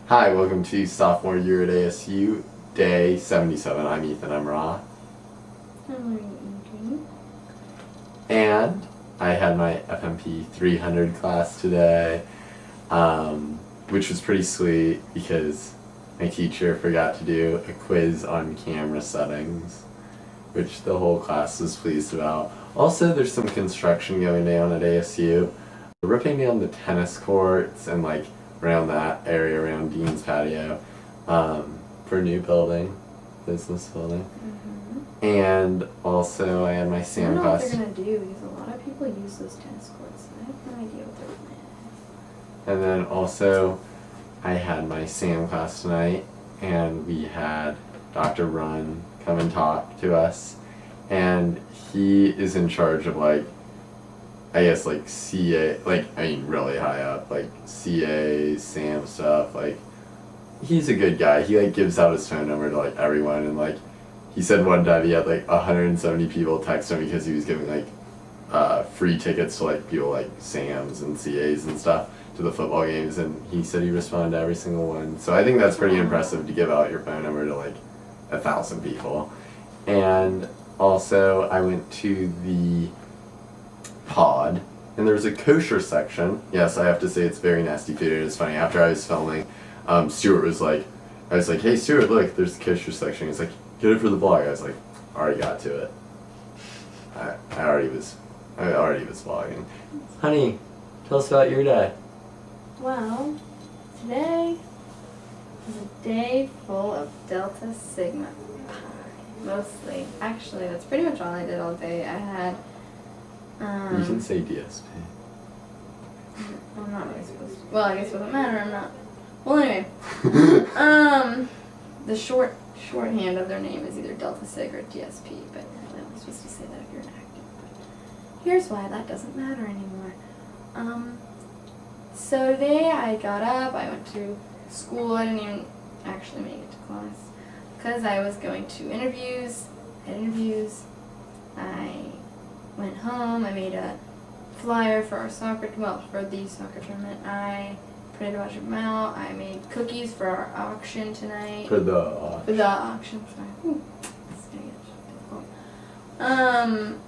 Hi, welcome to Sophomore year at ASU, day 77. I'm Ethan, I'm Ra. And I had my FMP 300 class today, which was pretty sweet because my teacher forgot to do a quiz on camera settings, which the whole class was pleased about. Also, there's some construction going down at ASU. We're ripping down the tennis courts and like around that area around Dean's patio for a new building, business building. And also I had my SAM class. I don't know what they're going to do because a lot of people use those tennis courts. I have no idea what they're planning. And then also I had my SAM class tonight, and we had Dr. Run come and talk to us, and he is in charge of like, I guess like CA, like I mean really high up, like CA, SAM stuff. Like he's a good guy. He like gives out his phone number to like everyone, and like he said one time he had like 170 people text him because he was giving like free tickets to like people like SAMs and CAs and stuff to the football games, and he said he responded to every single one. So I think that's pretty impressive to give out your phone number to like 1,000 people. And also I went to the pod, and there was a kosher section. Yes, I have to say it's very nasty food. It's funny, after I was filming, Stuart was like, I was like, hey Stuart, look, there's the kosher section. He's like, get it for the vlog. I was like, already got to it. I already was vlogging. Honey, tell us about your day. Well, today is a day full of Delta Sigma Pi. Mostly. Actually, that's pretty much all I did all day. I had You can say DSP. I'm not really supposed to. Well, I guess it doesn't matter. I'm not. Well, anyway. The shorthand of their name is either Delta Sig or DSP, but you're only supposed to say that if you're an active. But here's why that doesn't matter anymore. So today I got up, I went to school. I didn't even actually make it to class because I was going to interviews. I had interviews. I went home. I made a flyer for our soccer, for the soccer tournament. I printed a bunch of them out. I made cookies for our auction tonight. For the auction. Sorry. Ooh, it's gonna get difficult.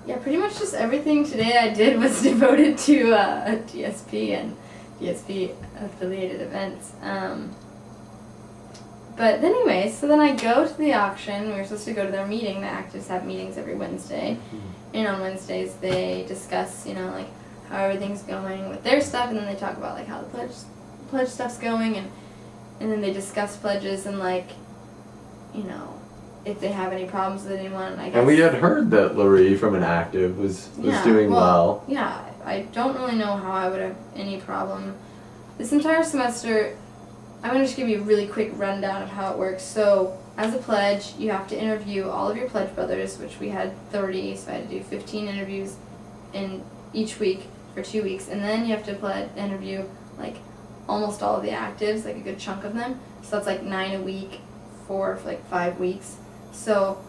Yeah, pretty much just everything today I did was devoted to DSP and DSP affiliated events. But anyway, so then I go to the auction. We were supposed to go to their meeting. The actives have meetings every Wednesday. And on Wednesdays they discuss, like how everything's going with their stuff, and then they talk about like how the pledge stuff's going, and then they discuss pledges and like, if they have any problems with anyone, I guess. And we had heard that Laree from an active was doing well. Yeah, I don't really know how I would have any problem. This entire semester, I'm going to just give you a really quick rundown of how it works. So, as a pledge, you have to interview all of your pledge brothers, which we had 30, so I had to do 15 interviews in each week for 2 weeks, and then you have to interview like almost all of the actives, like a good chunk of them. So that's like 9 a week for like 5 weeks. So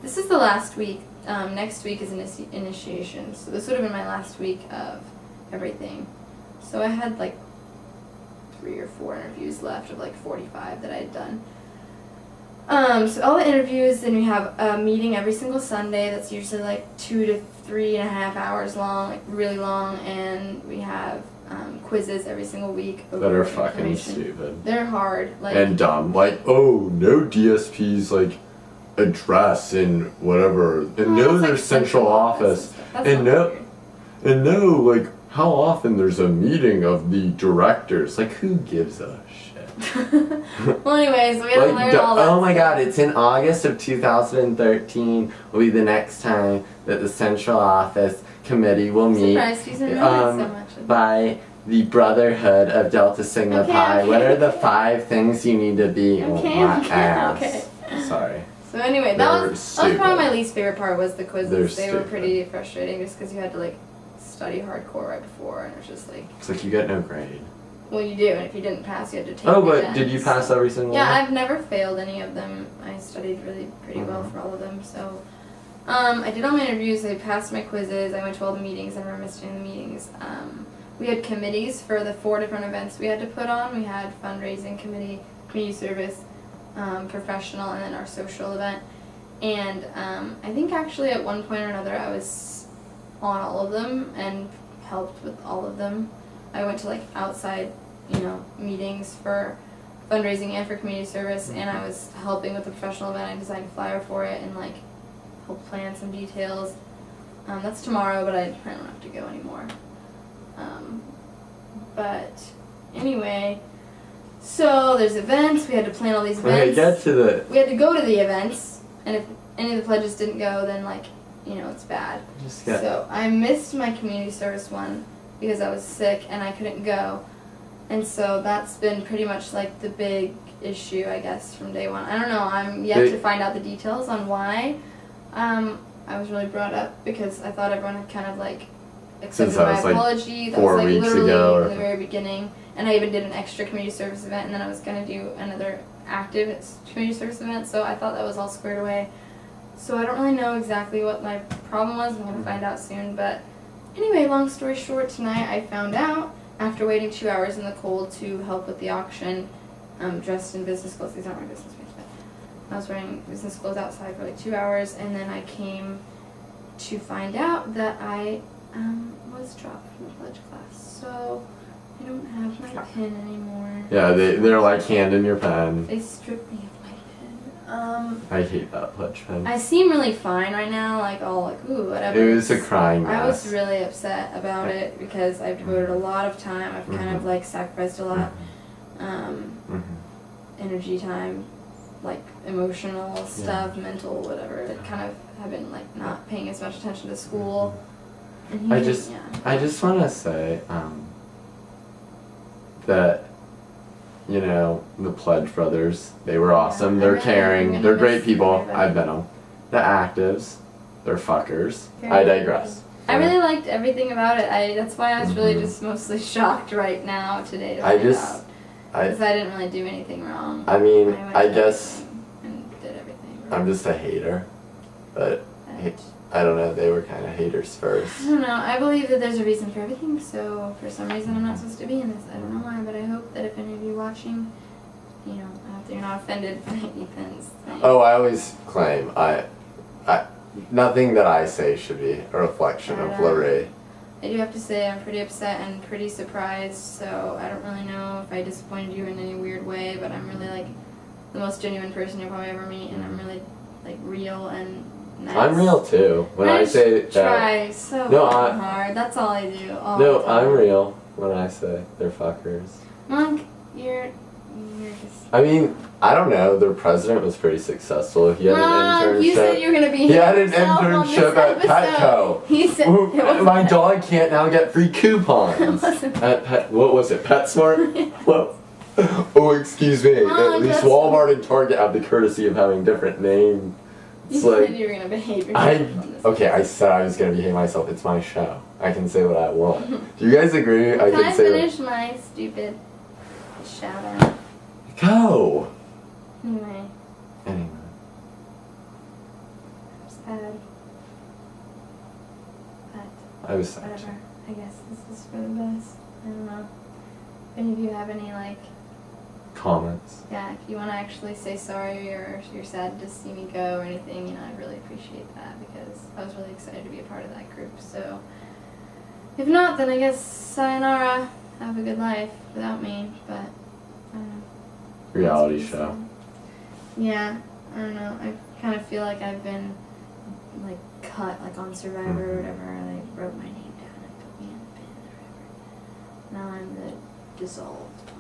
this is the last week. Next week is initiation. So this would have been my last week of everything. So I had like 3 or 4 interviews left of like 45 that I had done. So all the interviews, then we have a meeting every single Sunday that's usually like 2 to 3.5 hours long, like really long, and we have quizzes every single week. That are fucking stupid. They're hard. And dumb. Like, oh, no DSP's like address in whatever, and no their central office, and no like how often there's a meeting of the directors. Like, who gives a shit? Well, anyways, we had to learn all that. Oh my god, it's in August of 2013 will be the next time that the central office committee will meet by the Brotherhood of Delta Sigma Pi. What are the 5 things you need to be? Okay. Sorry. So anyway, that was probably my least favorite part was the quizzes. They were pretty frustrating just because you had to like study hardcore right before, and it was just like... It's like you get no grade. Well, you do, and if you didn't pass, you had to take but did you pass every single one? Yeah, I've never failed any of them. I studied pretty well for all of them, so... I did all my interviews, I passed my quizzes, I went to all the meetings, I remember missing the meetings. we had committees for the 4 different events we had to put on. We had fundraising committee, community service, professional, and then our social event. And I think actually at one point or another I was on all of them and helped with all of them. I went to like outside, meetings for fundraising and for community service, and I was helping with the professional event. I designed a flyer for it and like helped plan some details. That's tomorrow, but I don't have to go anymore. But anyway, so there's events. We had to plan all these events. We had to go to the events, and if any of the pledges didn't go, then it's bad. So I missed my community service one because I was sick and I couldn't go. And so that's been pretty much like the big issue, I guess, from day one. I don't know. I'm yet to find out the details on why I was really brought up, because I thought everyone had kind of like accepted my apology. That was like literally in the very beginning. And I even did an extra community service event, and then I was going to do another active community service event. So I thought that was all squared away. So I don't really know exactly what my problem was. I'm going to find out soon. But anyway, long story short, tonight I found out, after waiting 2 hours in the cold to help with the auction, dressed in business clothes. These aren't my business clothes, but I was wearing business clothes outside for like 2 hours, and then I came to find out that I was dropped from the pledge class. So I don't have my pen anymore. Yeah, they're like handing your pen. They stripped me of my pen. I hate that pledge pen. I seem really fine right now, like all like, ooh, whatever. It was a crying mess. I was really upset about it because I've devoted a lot of time. I've kind of like sacrificed a lot, energy, time, like emotional stuff, mental, whatever. I kind of have been like not paying as much attention to school. And I just want to say that the Pledge Brothers, they were awesome. They're caring. They're great people. I've met them. The actives, they're fuckers. I digress. I really liked everything about it. That's why I was really just mostly shocked right now today to find out. Because I didn't really do anything wrong. I mean, I guess and did everything wrong. I'm just a hater, but I don't know. They were kind of haters first. I don't know. I believe that there's a reason for everything. So for some reason, I'm not supposed to be in this. I don't know why, but I hope that if any of you watching, I hope that you're not offended by Ethan's thing. Oh, I always claim nothing that I say should be a reflection of Laree. I do have to say I'm pretty upset and pretty surprised, so I don't really know if I disappointed you in any weird way, but I'm really like the most genuine person you'll probably ever meet, and I'm really like real and nice. I'm real too. When I say that, try so hard. That's all I do. I'm real when I say they're fuckers. Monk, you're just... I mean, I don't know. Their president was pretty successful. He had an internship. You said you were going to be He had an internship at Petco. He said my dog can't now get free coupons. What was it? PetSmart? Whoa. Oh, excuse me. At least Walmart and Target have the courtesy of having different names. You said you were going to behave yourself. Okay, I said I was going to behave myself. It's my show. I can say what I want. Do you guys agree? I can say finish my stupid shout out? Go! Anyway. I'm sad. But I was sad. whatever. I guess this is for the best. I don't know. If any of you have any comments. Yeah, if you want to actually say sorry or you're sad to see me go or anything, I'd really appreciate that, because I was really excited to be a part of that group. So if not, then I guess sayonara. Have a good life without me, but I don't know. Reality show. Yeah, I don't know. I kind of feel like I've been like cut like on Survivor or whatever, and they wrote my name down and put me in the bin or whatever. Now I'm the dissolved.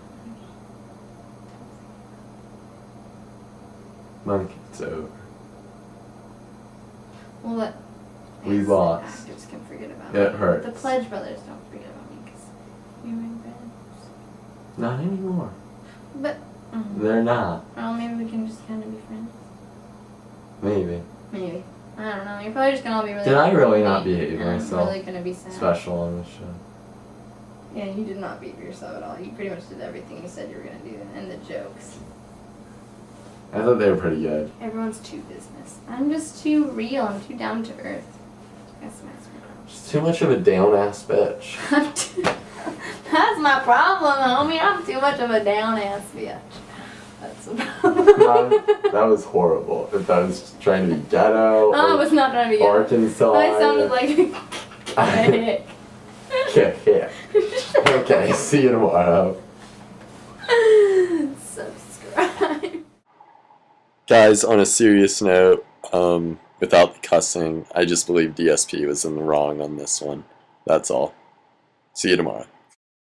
Monk, it's over. Well, we lost. Actors can forget about me. It hurts. The Pledge Brothers don't forget about me because we were in bed. Not anymore. But they're not. Well, maybe we can just kind of be friends. Maybe. Maybe. I don't know. You're probably just gonna all be really. Did I really not behave I'm myself? really gonna be sad. Special on the show. Yeah, you did not behave yourself at all. You pretty much did everything you said you were gonna do, and the jokes. I thought they were pretty good. Everyone's too business. I'm just too real. I'm too down to earth. That's my Just too much of a down ass bitch. I'm too. That's my problem, homie. I'm too much of a down-ass bitch. That's the problem. That was horrible. If I was trying to be ghetto. Oh, I was not trying to be ghetto. Arkansas. I sounded like Yeah. Okay, see you tomorrow. Subscribe. Guys, on a serious note, without the cussing, I just believe DSP was in the wrong on this one. That's all. See you tomorrow.